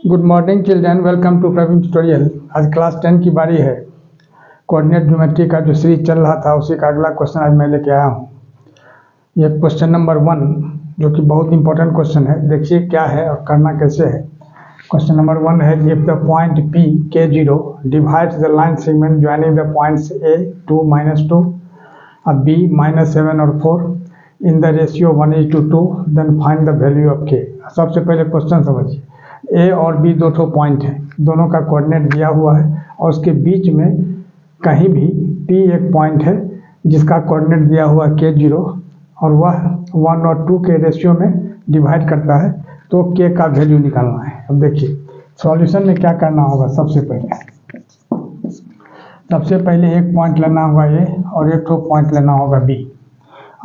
Good morning children, welcome to Praveen tutorial. आज class 10 की बारी है। कोऑर्डिनेट ज्योमेट्री का जो सीरीज चल रहा था उसी का अगला क्वेश्चन आज मैं लेके आया हूँ। ये क्वेश्चन नंबर 1 जो कि बहुत इंपॉर्टेंट क्वेश्चन है। देखिए क्या है और करना कैसे है। क्वेश्चन नंबर 1 है, if the point P K0 divides the line segment joining the points A 2 -2 और B -7 और 4 in the ratio 1:2, then find the value of K। सबसे पहले क्वेश्चन समझिए। ए और बी दो ठो पॉइंट हैं, दोनों का कोऑर्डिनेट दिया हुआ है और उसके बीच में कहीं भी P एक पॉइंट है जिसका कोऑर्डिनेट दिया हुआ है K0 और वह 1 और 2 के रेशियो में डिवाइड करता है, तो K का वैल्यू निकालना है। अब देखिए सॉल्यूशन में क्या करना होगा। सबसे पहले एक पॉइंट लेना होगा A और एक ठो पॉइंट लेना होगा B।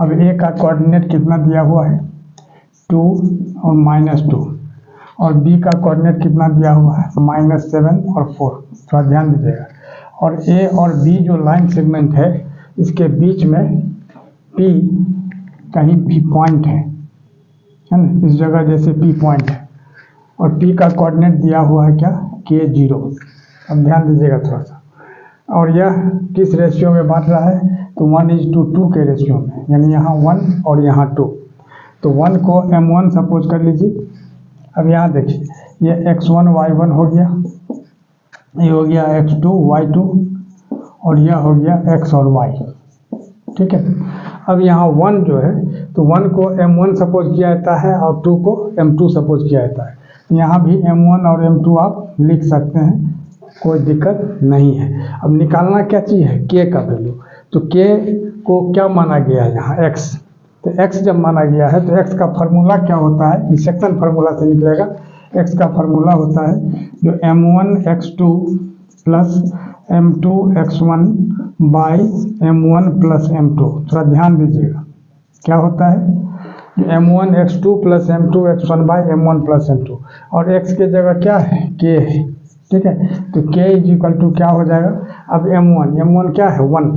अब A का कोऑर्डिनेट कितना दिया हुआ है 2 और -2 और B का कोऑर्डिनेट कितना दिया हुआ है -7 और 4। थोड़ा ध्यान दीजिएगा। और A और B जो लाइन सेगमेंट है इसके बीच में P कहीं भी पॉइंट है ना, इस जगह जैसे P पॉइंट है और P का कोऑर्डिनेट दिया हुआ है क्या K0। अब ध्यान दीजिएगा थोड़ा सा। और यह किस रेशियो में बांट रहा है तो 1:2 के रेशियो में, यानी यहाँ 1 और यहाँ 2। तो 1 को M1 सपोज कर लीजिए। अब यहाँ देखिए ये x1 y1 हो गया, ये हो गया x2 y2 और यह हो गया x और y। ठीक है। अब यहाँ 1 जो है तो 1 को m1 सपोज किया जाता है और 2 को m2 सपोज किया जाता है। यहाँ भी m1 और m2 आप लिख सकते हैं, कोई दिक्कत नहीं है। अब निकालना क्या चीज़ है k का वैल्यू। तो k को क्या माना गया है यहाँ x। तो x जब माना गया है तो x का फार्मूला क्या होता है, डिसेक्शन फार्मूला से निकलेगा। x का फार्मूला होता है जो m1x2 plus m2x1 by m1 plus m2। थोड़ा ध्यान दीजिएगा क्या होता है जो m1x2 plus m2x1 by m1 plus m2 और x के जगह क्या है k है। ठीक है। तो k इक्वल टू क्या हो जाएगा। अब m1 क्या है 1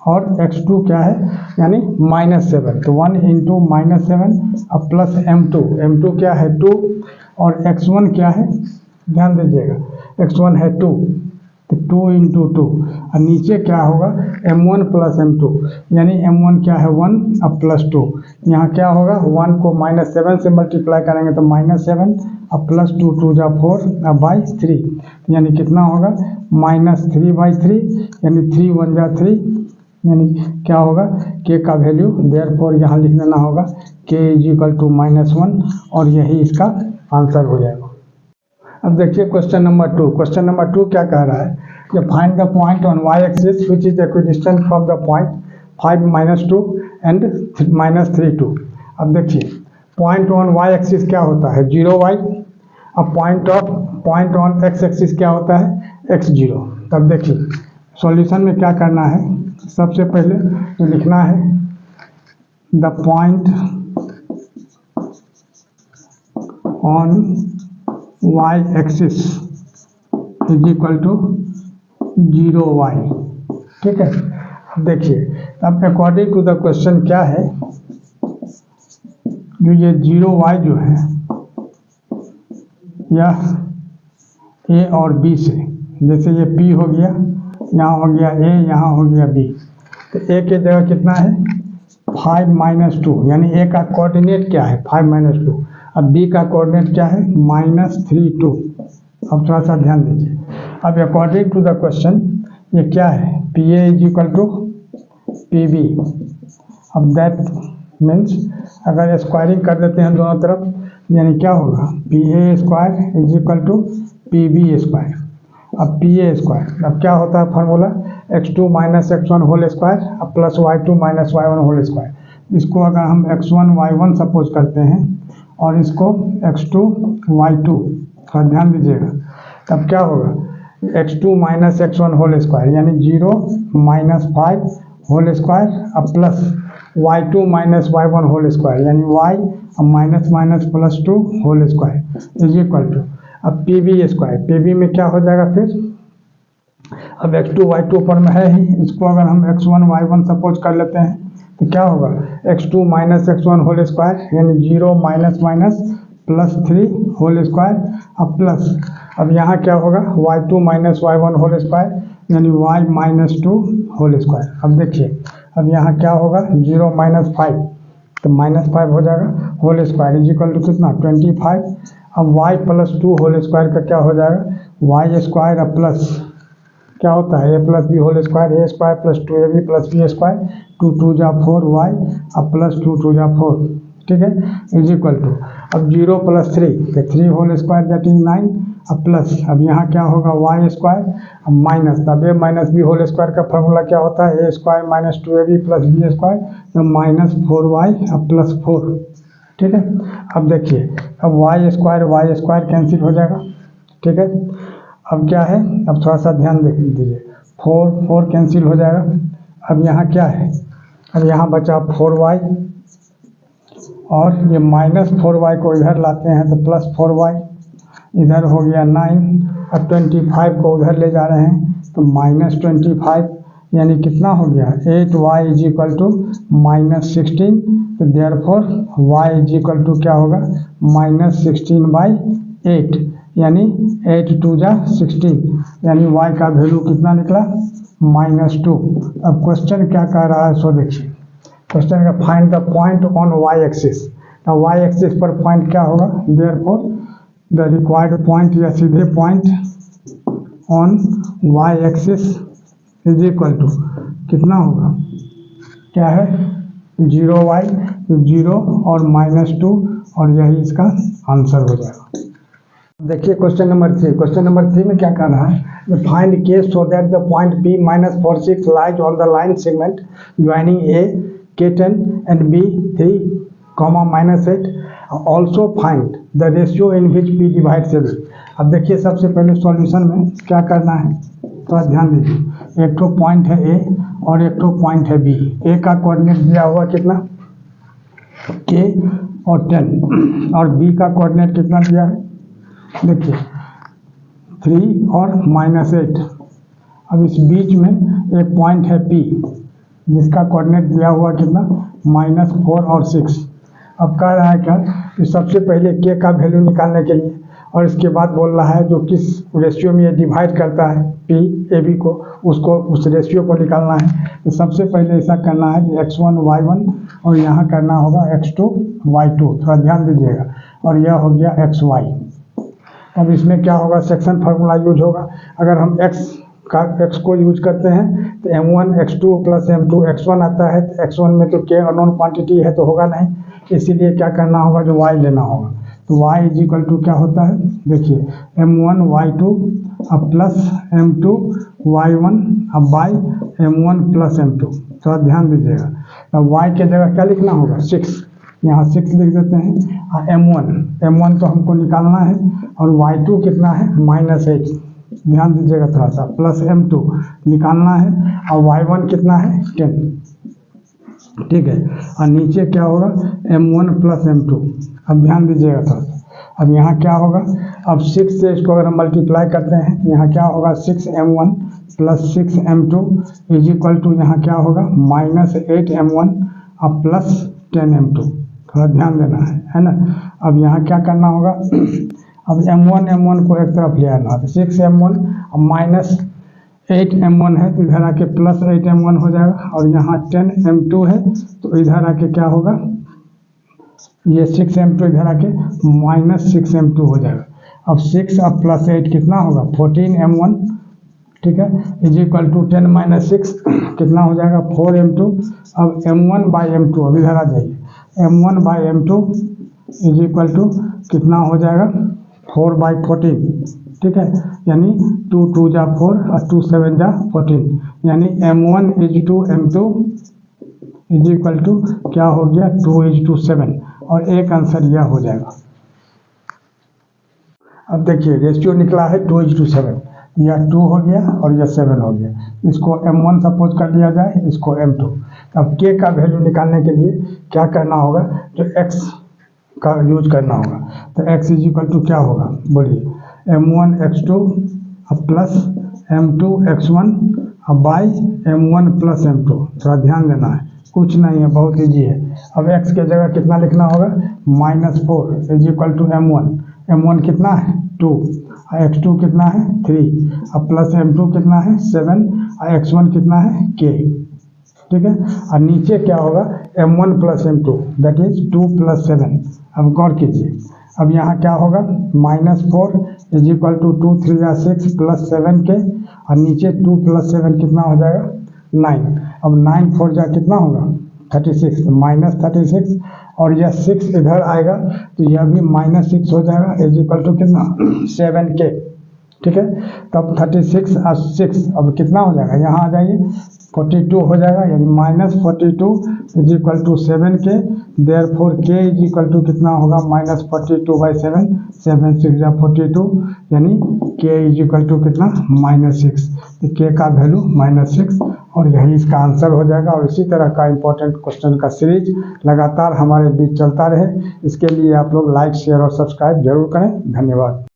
और x2 क्या है यानी -7। तो 1 इंटू -7 अब प्लस m2 क्या है 2 और x1 क्या है, ध्यान दीजिएगा x1 है 2, तो 2 इंटू 2 और नीचे क्या होगा m1 प्लस m2 यानी m1 क्या है 1 अब प्लस 2। यहाँ क्या होगा 1 को -7 से मल्टीप्लाई करेंगे तो -7 अब प्लस 2 2 जा 4 अब बाई 3 यानी कितना होगा -3/3 यानी 3 1 जा 3 यानी क्या होगा k का वैल्यू देयरफॉर यहाँ लिख देना होगा k इक्वल टू -1 और यही इसका आंसर हो जाएगा। अब देखिए क्वेश्चन नंबर 2। क्वेश्चन नंबर 2 क्या कह रहा है कि find the point on y axis which is equidistant from the point 5 -2 and -3 2। अब देखिए पॉइंट ऑन y एक्सिस क्या होता है 0y। अब पॉइंट ऑन x एक्सिस क्या होता है x0। तब देखिए सॉल्यूशन में क्या करना है। सबसे पहले तो लिखना है the point on y axis is equal to 0y। ठीक है। अब देखिए अब अकॉर्डिंग टू द क्वेश्चन क्या है जो ये 0y जो है यह a और b से, जैसे ये p हो गया, यहाँ हो गया a, यहाँ हो गया b। तो a के जगह कितना है 5 -2 यानी a का कोऑर्डिनेट क्या है 5 -2 और b का कोऑर्डिनेट क्या है -3 2। अब थोड़ा सा ध्यान दीजिए। अब अकॉर्डिंग टू द क्वेश्चन ये क्या है PA is equal to PB। अब दैट मीन्स अगर स्क्वायरिंग कर देते हैं दोनों तरफ यानी क्या होगा PA square is equal to PB square. अब PA स्क्वायर अब क्या होता है formula x2 - x1 whole square अब plus y2 - y1 whole square. इसको अगर हम x1 y1 सपोज करते हैं और इसको x2 y2, थोड़ा ध्यान दीजिएगा, तब क्या होगा x2 - x1 होल स्क्वायर यानी 0 - 5 होल स्क्वायर अब plus y2 - y1 whole square यानी y अब -+2 whole square is equal to अब PB स्क्वायर। PB में क्या हो जाएगा फिर अब x2 y2 ऊपर में है ही, इसको अगर हम x1 y1 सपोज कर लेते हैं तो क्या होगा x2 - x1 होल स्क्वायर यानी 0 - प्लस 3 होल स्क्वायर अब प्लस, अब यहाँ क्या होगा y2 minus y1 whole square यानी y माइनस 2 होल स्क्वायर। अब देखिए अब यहाँ क्या होगा 0 माइनस 5 तो माइनस 5 हो जाएगा whole square is equal to कितना 25। अब y प्लस 2 होल स्क्वायर का क्या हो जाएगा वाई स्क्वायर अब प्लस क्या होता है A plus B whole square A square plus 2ab plus B square 2 2 जा 4 वाई अब प्लस 2 2 जा 4 ठीक है इज इक्वल टू अब 0 प्लस 3 तो 3 होल स्क्वायर दैट इज 9 अब प्लस अब यहाँ क्या होगा वाई स्क्वायर अब माइनस अब a minus b whole square का फॉर्मूला क्या होता है a square minus 2ab plus B square तो माइनस 4y अब प्लस 4 ठीक है। अब देखिए अब वाई स्क्वायर कैंसिल हो जाएगा ठीक है। अब क्या है अब थोड़ा सा ध्यान देख दीजिए 4 कैंसिल हो जाएगा। अब यहाँ क्या है अब यहाँ बचा 4y और ये माइनस 4y को इधर लाते हैं तो प्लस 4y इधर हो गया 9 अब 25 को उधर ले जा रहे हैं तो माइनस 25 यानी कितना हो गया 8y is equal to minus 16 तो therefore y is equal to क्या होगा माइनस 16/8 यानी 8 2 जा 16 यानी y का वैल्यू कितना निकला माइनस 2। अब क्वेश्चन क्या कह रहा है सो देखिए क्वेश्चन का find the point on y axis. तो y एक्सिस पर पॉइंट क्या होगा देयरफॉर द रिक्वायर्ड पॉइंट या सीधे point on y axis is equal to कितना होगा क्या है 0y तो 0 और माइनस 2 और यही इसका आंसर हो जाएगा। देखिए क्वेश्चन नंबर 3 में क्या कर रहा है फाइंड के so that the point P minus 4 6 lies on the line segment joining A K10 and B3 minus 8 also find the ratio in which P divide 7। अब देखिए सबसे पहले सॉल्यूशन में क्या करना है थोड़ा ध्यान दीजिए एक तो पॉइंट है A और एक तो पॉइंट है B। A का कोऑर्डिनेट दिया हुआ कितना K और 10 और B का कोऑर्डिनेट कितना दिया है देखिए 3 और माइनस 8। अब इस बीच में एक पॉइंट है P जिसका कोऑर्डिनेट दिया हुआ कितना माइनस 4 और 6। अब कह रहा है क्या कि सबसे पहले K का वैल्यू निकालने के लिए और इसके बाद बोल रहा है जो किस रेशियो में ये डिवाइड करता है P AB को उसको उस रेशियो को निकालना है। तो सबसे पहले ऐसा करना है कि x1 y1 और यहाँ करना होगा x2 y2 थोड़ा ध्यान दीजिएगा और यह हो गया xy। अब इसमें क्या होगा सेक्शन फार्मूला यूज होगा। अगर हम x को यूज करते हैं तो m1 x2 plus m2 x1 आता है तो x1 में तो k अननोन क्वांटिटी है तो होगा नहीं, इसीलिए क्या करना होगा जो y लेना होगा। तो y इज इक्वल टू क्या होता है देखिए m1 y2 अब प्लस m2 y1 अब बाई m1 प्लस m2 थोड़ा ध्यान दीजिएगा। अब y के जगह क्या लिखना होगा 6 यहाँ 6 लिख देते हैं। m1 तो हमको निकालना है और y2 कितना है माइनस 8 ध्यान दीजिएगा थोड़ा सा प्लस m2 निकालना है और y1 कितना है 10 ठीक है और नीचे क्या होगा m1 प्लस m2। अब ध्यान दीजिएगा थोड़ा सा अब यहाँ क्या होगा अब 6 से इसको अगर हम मल्टीप्लाई करते हैं यहाँ क्या होगा 6m1 plus 6m2 is equal to यहाँ क्या होगा माइनस 8m1 अब प्लस 10m2 थोड़ा ध्यान देना है ना। अब यहाँ क्या करना होगा अब m1 को एक तरफ ले आना है 6m1 अब माइनस 8m1 है तो इधर आके प्लस 8m1 हो जाएगा और यहाँ 10m2 है तो इधर आके क्या होगा ये 6m2 इधर आके माइनस 6m2 हो जाएगा। अब 6 अब प्लस 8 कितना होगा 14m1 ठीक है इज इक्वल टू 10 माइनस 6 कितना हो जाएगा 4m2। अब m1 बाई m2 अब इधर आ जाइए m1 by m2 is equal to कितना हो जाएगा 4 बाई 14 ठीक है यानी 2 2 जा 4 और 2 7 जा 14 यानी m1 is to m2 is equal to क्या हो गया 2 इज टू 7 और एक आंसर यह हो जाएगा। अब देखिए रेशियो निकला है 2 इज टू 7 यह 2 हो गया और यह 7 हो गया। इसको m1 सपोज कर लिया जाए इसको m2। अब k का वैल्यू निकालने के लिए क्या करना होगा जो x का यूज करना होगा तो x इज इक्वल टू क्या होगा बोलिए m1 x2 अब प्लस m2 x1 अब बाई m1 प्लस m2 थोड़ा ध्यान देना है कुछ नहीं है बहुत ईजी है। अब x की जगह कितना लिखना होगा, -4 is equal to m1। m1 कितना है 2, x2 कितना है 3, अब प्लस m2 कितना है 7, और x1 कितना है k। ठीक है, और नीचे क्या होगा m1 plus m2 that is 2 + 7। अब गौर कीजिए, अब यहाँ क्या होगा -4 इज इक्वल टू 2 3 या 6 प्लस 7 के, और नीचे 2 + 7 कितना हो जाएगा 9। अब 9 4 जा कितना होगा 36, तो -36, और यह 6 इधर आएगा तो यह भी -6 हो जाएगा इज इक्वल टू कितना 7k। ठीक है, तब 36 और 6 अब कितना हो जाएगा, यहाँ आ जाइए 42 हो जाएगा, यानी -42 is equal to 7k। Therefore k is equal to कितना होगा -42/7, 7 6 या 42, यानी k इज इक्वल टू कितना -6। तो k का वैल्यू -6, और यही इसका आंसर हो जाएगा। और इसी तरह का इंपॉर्टेंट क्वेश्चन का सीरीज लगातार हमारे बीच चलता रहे, इसके लिए आप लोग लाइक शेयर और सब्सक्राइब जरूर करें। धन्यवाद।